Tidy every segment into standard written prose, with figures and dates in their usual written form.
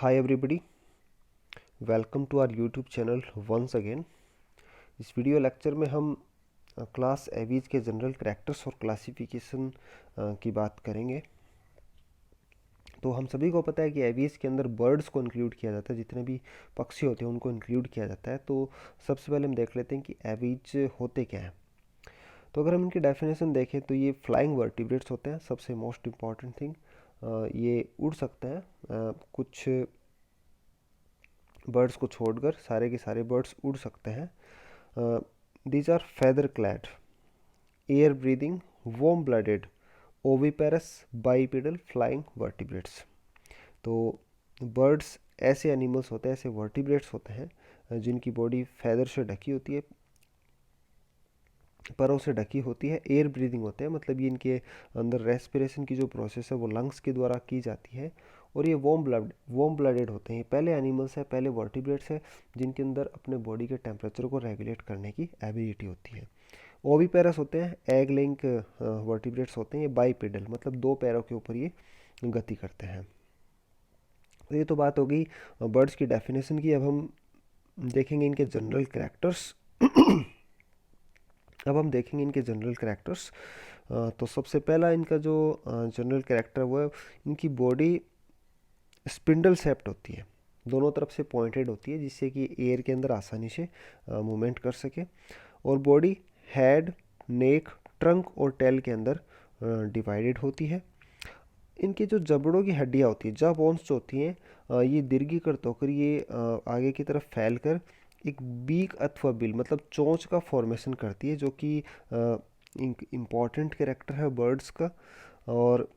Hi everybody, welcome to our YouTube channel once again। इस video lecture में हम class aves के general characters और क्लासिफिकेशन की बात करेंगे। तो हम सभी को पता है कि एवीज के अंदर बर्ड्स को इंक्लूड किया जाता है, जितने भी पक्षी होते हैं उनको इंक्लूड किया जाता है। तो सबसे पहले हम देख लेते हैं कि एवीज होते क्या हैं। तो अगर हम इनकी डेफिनेशन देखें तो ये फ्लाइंग वर्टिब्रेट्स होते हैं। सबसे मोस्ट इम्पॉर्टेंट थिंग, ये उड़ सकते हैं। कुछ बर्ड्स को छोड़कर सारे के सारे बर्ड्स उड़ सकते हैं। These are feather clad, air breathing, warm blooded, oviparous, bipedal, flying vertebrates. तो बर्ड्स ऐसे एनिमल्स होते हैं, ऐसे वर्टिब्रेट्स होते हैं जिनकी बॉडी फेदर से ढकी होती है, परों से ढकी होती है। एयर ब्रीदिंग होते हैं, मतलब ये इनके अंदर रेस्पिरेशन की जो प्रोसेस है वो लंग्स के द्वारा की जाती है। और ये वार्म ब्लडेड होते हैं। ये पहले एनिमल्स हैं, पहले वर्टिब्रेट्स हैं जिनके अंदर अपने बॉडी के टेम्परेचर को रेगुलेट करने की एबिलिटी होती है। ओविपेरस होते हैं, एग लेइंग वर्टिब्रेट्स होते हैं। ये बाइपेडल, मतलब दो पैरों के ऊपर ये गति करते हैं। तो ये तो बात हो गई बर्ड्स की डेफिनेशन की। अब हम देखेंगे इनके जनरल करैक्टर्स। अब हम देखेंगे इनके जनरल करैक्टर्स। तो सबसे पहला इनका जो जनरल करैक्टर वो है, इनकी बॉडी स्पिंडल शेप्ड होती है, दोनों तरफ से पॉइंटेड होती है, जिससे कि एयर के अंदर आसानी से मूवमेंट कर सके। और बॉडी हेड, नेक, ट्रंक और टेल के अंदर डिवाइडेड होती है। इनकी जो जबड़ों की हड्डियाँ होती है, जॉ बोन्स जो होती हैं, ये दीर्घीकृत होकर ये आगे की तरफ फैलकर एक बीक अथवा बिल, मतलब चोंच का फॉर्मेशन करती है, जो कि इम्पॉर्टेंट कैरेक्टर है बर्ड्स का। और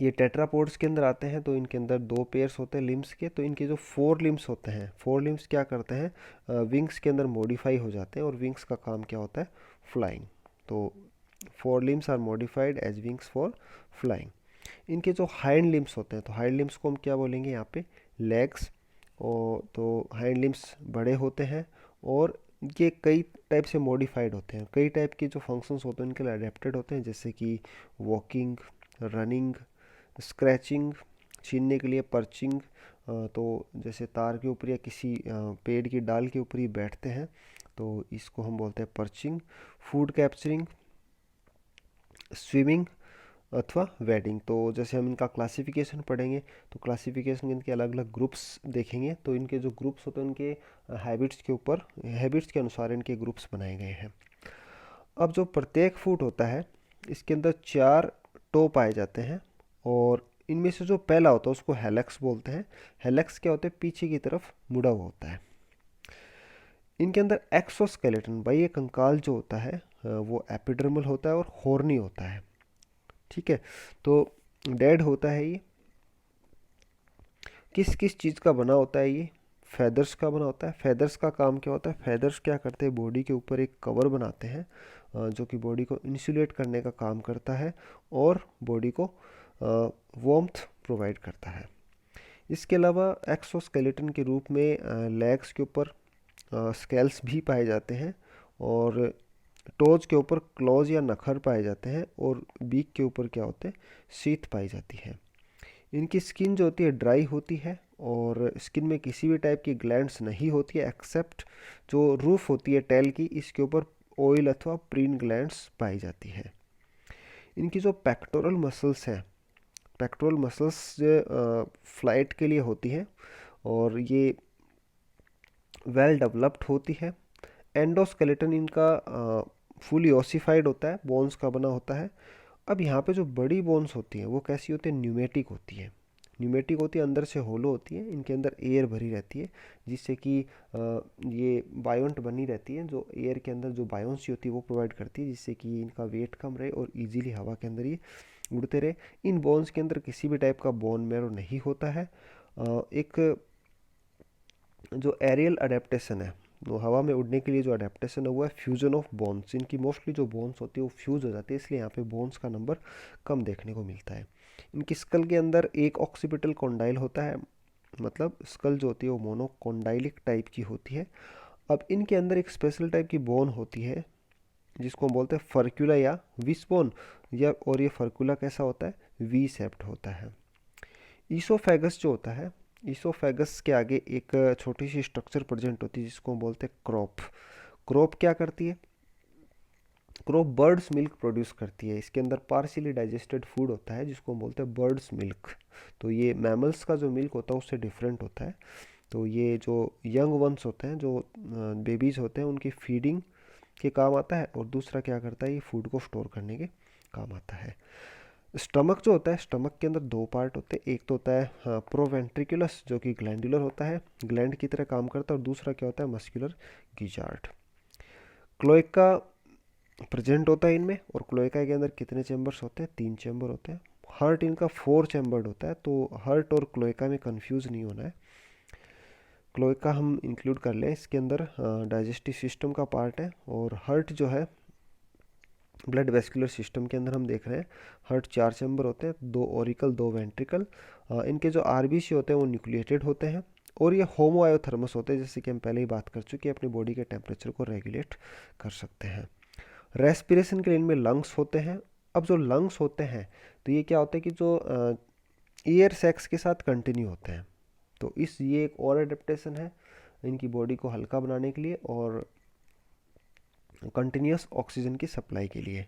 ये टेट्रापोड्स के अंदर आते हैं, तो इनके अंदर दो पेयर्स होते हैं लिम्स के। तो इनके जो फोर लिम्स होते हैं, फोर लिम्स क्या करते हैं, विंग्स के अंदर मॉडिफाई हो जाते हैं, और विंग्स का काम क्या होता है, फ्लाइंग। तो four limbs are modified as wings for flying. इनके जो हाइंड लिम्स होते हैं, तो हाइंड लिम्स को हम क्या बोलेंगे यहाँ पे, लेग्स। और तो हाइंड लिम्स बड़े होते हैं और ये कई टाइप से मॉडिफाइड होते हैं। कई टाइप के जो फंक्शंस होते हैं इनके लिए अडेप्टेड होते हैं, जैसे कि वॉकिंग, रनिंग, स्क्रैचिंग, छीनने के लिए पर्चिंग। तो जैसे तार के ऊपर या किसी पेड़ की डाल के ऊपर ही बैठते हैं, तो इसको हम बोलते हैं पर्चिंग। फूड कैप्चरिंग, स्विमिंग अथवा वेडिंग। तो जैसे हम इनका क्लासिफिकेशन पढ़ेंगे, तो क्लासिफिकेशन इनके अलग अलग ग्रुप्स देखेंगे। तो इनके जो ग्रुप्स होते हैं उनके हैबिट्स के अनुसार इनके ग्रुप्स बनाए गए हैं। अब जो प्रत्येक फुट होता है, इसके अंदर 4 टो पाए जाते हैं, और इनमें से जो पहला होता है उसको हेलेक्स बोलते हैं। हेलेक्स क्या होता है, पीछे की तरफ मुड़ा हुआ होता है। इनके अंदर एक्सोस्केलेटन, भाई ये कंकाल जो होता है वो एपिडर्मल होता है और हॉर्नी होता है। ठीक है, तो डेड होता है ये। किस किस चीज़ का बना होता है ये, फेदर्स का बना होता है। फेदर्स का काम क्या होता है, फेदर्स क्या करते हैं, बॉडी के ऊपर एक कवर बनाते हैं जो कि बॉडी को इंसुलेट करने का काम करता है और बॉडी को वार्मथ प्रोवाइड करता है। इसके अलावा एक्सोस्केलेटन के रूप में लेग्स के ऊपर स्केल्स भी पाए जाते हैं, और टोज के ऊपर क्लॉज या नखर पाए जाते हैं, और बीक के ऊपर क्या होते हैं, शीथ पाई जाती है। इनकी स्किन जो होती है ड्राई होती है, और स्किन में किसी भी टाइप की ग्लैंड्स नहीं होती है, एक्सेप्ट जो रूफ होती है टेल की, इसके ऊपर ऑयल अथवा प्रीन ग्लैंड्स पाई जाती है। इनकी जो पेक्टोरल मसल्स हैं, पेक्टोरल मसल्स फ्लाइट के लिए होती है, और ये वेल डेवलप्ड होती है। एंडोस्केलेटन इनका फुली ओसिफाइड होता है, बोन्स का बना होता है। अब यहाँ पे जो बड़ी बोन्स होती हैं वो कैसी होती है, न्यूमेटिक होती है। न्यूमेटिक होती है, अंदर से होलो होती है, इनके अंदर एयर भरी रहती है, जिससे कि ये बायोंट बनी रहती है, जो एयर के अंदर जो बायोन्सी होती है वो प्रोवाइड करती है, जिससे कि इनका वेट कम रहे और इजीली हवा के अंदर ये उड़ते रहे। इन बोन्स के अंदर किसी भी टाइप का बोन मैरो नहीं होता है। एक जो एरियल अडेप्टेशन है, वो हवा में उड़ने के लिए जो अडेप्टेशन है वो है फ्यूजन ऑफ बोन्स। इनकी मोस्टली जो बोन्स होती है वो फ्यूज हो जाती है, इसलिए यहाँ पे बोन्स का नंबर कम देखने को मिलता है। इनकी स्कल के अंदर एक ऑक्सीपिटल कॉन्डाइल होता है, मतलब स्कल जो होती है वो मोनोकोंडाइलिक टाइप की होती है। अब इनके अंदर एक स्पेशल टाइप की बोन होती है जिसको हम बोलते हैं फर्क्यूला या विस बोन, या और ये फर्क्यूला कैसा होता है, वी शेप्ड होता है। ईसोफेगस जो होता है, ईसोफेगस के आगे एक छोटी सी स्ट्रक्चर प्रेजेंट होती है जिसको हम बोलते हैं क्रॉप। क्रॉप क्या करती है? क्रॉप बर्ड्स मिल्क प्रोड्यूस करती है। इसके अंदर पार्शियली डाइजेस्टेड फूड होता है जिसको हम बोलते हैं बर्ड्स मिल्क। तो ये मैमल्स का जो मिल्क होता है उससे डिफरेंट होता है। तो ये जो यंग वंस होते हैं, जो बेबीज़ होते हैं, उनकी फीडिंग के काम आता है, और दूसरा क्या करता है, ये फूड को स्टोर करने के काम आता है। स्टमक जो होता है, स्टमक के अंदर दो पार्ट होते हैं। एक तो होता है प्रोवेंट्रिकुलस जो कि ग्लैंडुलर होता है, ग्लैंड की तरह काम करता है, और दूसरा क्या होता है, मस्कुलर गिजार्ड। क्लोएका प्रेजेंट होता है इनमें, और क्लोएका के अंदर कितने चैम्बर्स होते हैं? 3 चैम्बर होते हैं। हार्ट इनका 4 चैम्बर्ड होता है, तो हार्ट और क्लोएका में कंफ्यूज नहीं होना है। क्लोएका हम इंक्लूड कर लें, इसके अंदर डाइजेस्टिव सिस्टम का पार्ट है। और हार्ट जो है ब्लड वेस्कुलर सिस्टम के अंदर हम देख रहे हैं हार्ट 4 चैम्बर होते हैं, 2 ऑरिकल 2 वेंट्रिकल। इनके जो आरबीसी होते हैं वो न्यूक्लिएटेड होते हैं, और ये होमोआयोथर्मस होते हैं, जैसे कि हम पहले ही बात कर चुके हैं, अपनी बॉडी के टेम्परेचर को रेगुलेट कर सकते हैं। रेस्पिरेशन के लिए इनमें लंग्स होते हैं। अब जो लंग्स होते हैं तो ये क्या होता है कि जो एयर सेक्स के साथ कंटिन्यू होते हैं। तो ये एक और एडेप्टेशन है इनकी बॉडी को हल्का बनाने के लिए और कंटिन्यूस ऑक्सीजन की सप्लाई के लिए।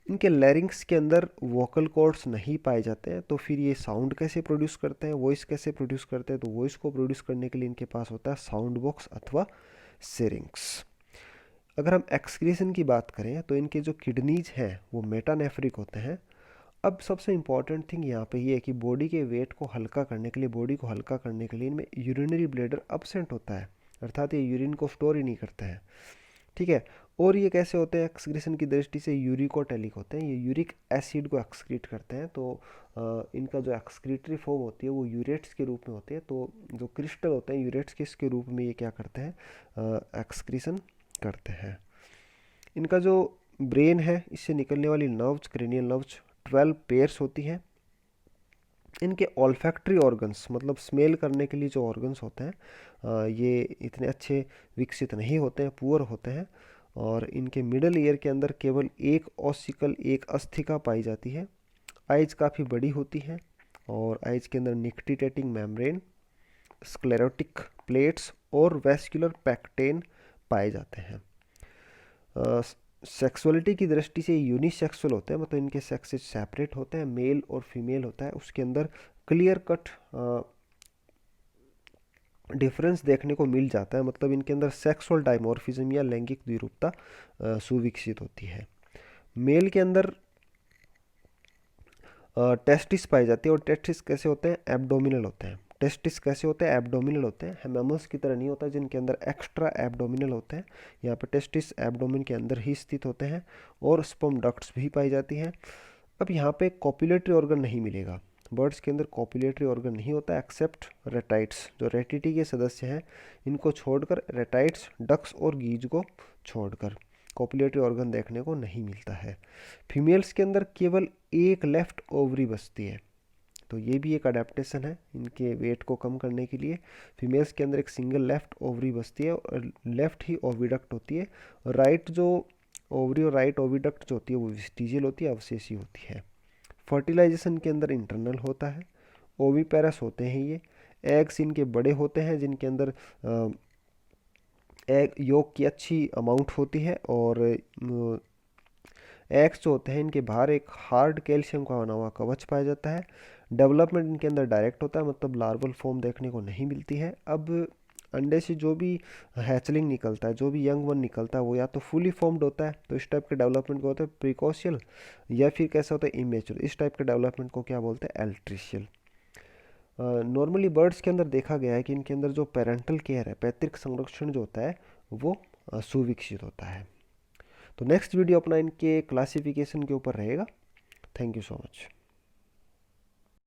इनके लैरिंग्स के अंदर वोकल कॉर्ड्स नहीं पाए जाते हैं, तो फिर ये साउंड कैसे प्रोड्यूस करते हैं, वॉइस कैसे प्रोड्यूस करते हैं? तो वॉइस को प्रोड्यूस करने के लिए इनके पास होता है साउंड बॉक्स अथवा सेरिंग्स। अगर हम एक्सक्रीशन की बात करें तो इनके जो किडनीज हैं वो मेटानेफ्रिक होते हैं। अब सबसे इम्पॉर्टेंट थिंग यहाँ पे ये है कि बॉडी के वेट को हल्का करने के लिए, बॉडी को हल्का करने के लिए इनमें यूरिनरी ब्लैडर अब्सेंट होता है, अर्थात ये यूरिन को स्टोर ही नहीं करता है। ठीक है। और ये कैसे होते हैं एक्सक्रीशन की दृष्टि से? यूरिकोटेलिक होते हैं, ये यूरिक एसिड को एक्सक्रीट करते हैं। तो इनका जो एक्सक्रीटरी फॉर्म होती है वो यूरेट्स के रूप में होती है। तो जो क्रिस्टल होते हैं यूरेट्स के, इसके रूप में ये क्या करते हैं, एक्सक्रीशन करते हैं। इनका जो ब्रेन है, इससे निकलने वाली नर्व्स, क्रेनियल नर्व्स 12 पेयर्स होती हैं। इनके ऑल्फैक्टरी ऑर्गन्स, मतलब स्मेल करने के लिए जो ऑर्गन्स होते हैं, ये इतने अच्छे विकसित नहीं होते हैं, पुअर होते हैं। और इनके मिडल ईयर के अंदर केवल एक ऑसिकल, एक अस्थिका पाई जाती है। आइज काफ़ी बड़ी होती हैं, और आइज के अंदर निक्टिटेटिंग मेम्ब्रेन, स्क्लेरोटिक प्लेट्स और वेस्कुलर पैक्टेन पाए जाते हैं। सेक्सुअलिटी की दृष्टि से यूनिसेक्सुअल होते हैं, मतलब इनके सेक्सेस सेपरेट होते हैं, मेल और फीमेल होता है। उसके अंदर क्लियर कट डिफरेंस देखने को मिल जाता है, मतलब इनके अंदर सेक्सुअल डाइमॉर्फिज्म या लैंगिक द्विरूपता सुविकसित होती है। मेल के अंदर टेस्टिस पाई जाती है, और टेस्टिस कैसे होते हैं? एब्डोमिनल होते हैं। टेस्टिस कैसे होते हैं? एब्डोमिनल होते हैं। मैमल्स की तरह नहीं होता जिनके अंदर एक्स्ट्रा एब्डोमिनल होते हैं, यहाँ पर टेस्टिस एब्डोमिन के अंदर ही स्थित होते हैं, और स्पर्म डक्ट्स भी पाई जाती हैं। अब यहाँ पे कॉपुलेटरी ऑर्गन नहीं मिलेगा, बर्ड्स के अंदर कॉपुलेटरी ऑर्गन नहीं होता एक्सेप्ट रेटाइट्स, जो रेटिटी के सदस्य हैं इनको छोड़कर, रेटाइट्स, डक्स और गीज को छोड़कर कॉपुलेटरी ऑर्गन देखने को नहीं मिलता है। फीमेल्स के अंदर केवल एक लेफ्ट ओवरी बचती है, तो ये भी एक अडेप्टेशन है इनके वेट को कम करने के लिए। फीमेल्स के अंदर एक सिंगल लेफ्ट ओवरी बचती है, और लेफ्ट ही ओविडक्ट होती है। राइट जो ओवरी और राइट ओविडक्ट जो होती है वो वेस्टिजियल होती है, अवशेषी होती है। फर्टिलाइजेशन के अंदर इंटरनल होता है। ओविपेरस होते हैं ये। एग्स इनके बड़े होते हैं जिनके अंदर एग योग की अच्छी अमाउंट होती है, और एग्स जो होते हैं इनके बाहर एक हार्ड कैल्शियम का बना हुआ कवच पाया जाता है। डेवलपमेंट इनके अंदर डायरेक्ट होता है, मतलब लार्वल फॉर्म देखने को नहीं मिलती है। अब अंडे से जो भी हैचलिंग निकलता है, जो भी यंग वन निकलता है, वो या तो फुली फॉर्म्ड होता है, तो इस टाइप के डेवलपमेंट को होता है प्रिकॉशियल, या फिर कैसा होता है इमेच्योर। इस टाइप के डेवलपमेंट को क्या बोलते हैं? एल्ट्रिशियल। नॉर्मली बर्ड्स के अंदर देखा गया है कि इनके अंदर जो पेरेंटल केयर है, पैतृक संरक्षण जो होता है, वो सुविकसित होता है। तो नेक्स्ट वीडियो अपना इनके क्लासिफिकेशन के ऊपर रहेगा। Thank you so much.